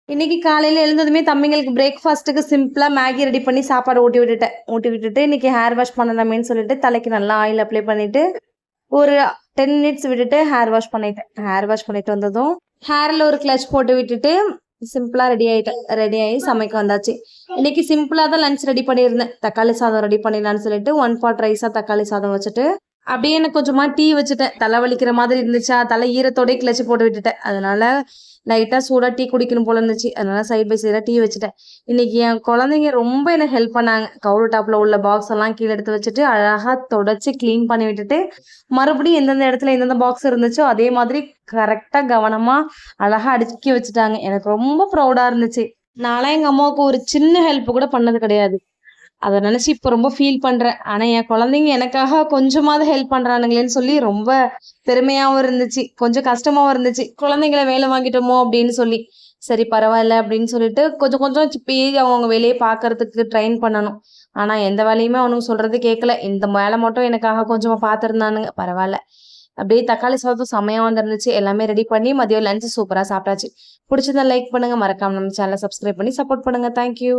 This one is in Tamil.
இன்னைக்கு காலையில எழுந்ததுமே தம்பிங்களுக்கு பிரேக்ஃபாஸ்ட்டுக்கு சிம்பிளா மேகி ரெடி பண்ணி சாப்பாடு ஊட்டி விட்டுட்டேன். ஊட்டி விட்டுட்டு இன்னைக்கு ஹேர் வாஷ் பண்ணலாமேன்னு சொல்லிட்டு தலைக்கு நல்லா ஆயில் அப்ளை பண்ணிட்டு ஒரு 10 மினிட்ஸ் விட்டுட்டு ஹேர் வாஷ் பண்ணிட்டேன். ஹேர் வாஷ் பண்ணிட்டு வந்ததும் ஹேர்ல ஒரு கிளட்ச் போட்டு விட்டுட்டு சிம்பிளா ரெடி ஆகி சமைக்க வந்தாச்சு. இன்னைக்கு சிம்பிளா தான் லஞ்ச் ரெடி பண்ணியிருந்தேன். தக்காளி சாதம் ரெடி பண்ணிடலான்னு சொல்லிட்டு 1 பாட் ரைஸா தக்காளி சாதம் வச்சுட்டு அப்படியே எனக்கு கொஞ்சமா டீ வச்சுட்டேன். தலை வலிக்கிற மாதிரி இருந்துச்சா, தலை ஈரத்தோடய கிளச்சி போட்டு விட்டுட்டேன். அதனால லைட்டாக சூடாக டீ குடிக்கணும் போல இருந்துச்சு. அதனால சைட் பை சைடாக டீ வச்சுட்டேன். இன்னைக்கு என் குழந்தைங்க ரொம்ப எனக்கு ஹெல்ப் பண்ணாங்க. கவுரு டாப்பில் உள்ள பாக்ஸ் எல்லாம் கீழே எடுத்து வச்சுட்டு அழகாக தொடச்சி க்ளீன் பண்ணி விட்டுட்டு மறுபடியும் எந்தெந்த இடத்துல எந்தெந்த பாக்ஸ் இருந்துச்சோ அதே மாதிரி கரெக்டாக கவனமாக அழகாக அடுக்கி வச்சுட்டாங்க. எனக்கு ரொம்ப ப்ரௌடாக இருந்துச்சு. நான்லாம் எங்கள் அம்மாவுக்கு ஒரு சின்ன ஹெல்ப் கூட பண்ணது கிடையாது. அதை நினச்சி இப்போ ரொம்ப ஃபீல் பண்ணுறேன். ஆனால் என் குழந்தைங்க எனக்காக கொஞ்சமாவது ஹெல்ப் பண்ணுறானுங்களேன்னு சொல்லி ரொம்ப பெருமையாகவும் இருந்துச்சு, கொஞ்சம் கஷ்டமாகவும் இருந்துச்சு. குழந்தைங்கள வேலை வாங்கிட்டோமோ அப்படின்னு சொல்லி. சரி பரவாயில்ல அப்படின்னு சொல்லிட்டு கொஞ்சம் கொஞ்சம் இப்பயே அவங்க வேலையை பார்க்கறதுக்கு ட்ரெயின் பண்ணணும். ஆனால் எந்த வேலையுமே அவனுக்கு சொல்கிறது கேட்கல. இந்த வேலை மட்டும் எனக்காக கொஞ்சமாக பார்த்துருந்தானுங்க. பரவாயில்ல. அப்படியே தக்காளி சாதம் செமையாக வந்துருந்துச்சு. எல்லாமே ரெடி பண்ணி மதியம் லஞ்சு சூப்பராக சாப்பிட்டாச்சு. பிடிச்சதை லைக் பண்ணுங்கள், மறக்காம நம்ம சேனலை சப்ஸ்கிரைப் பண்ணி சப்போர்ட் பண்ணுங்கள். தேங்க்யூ.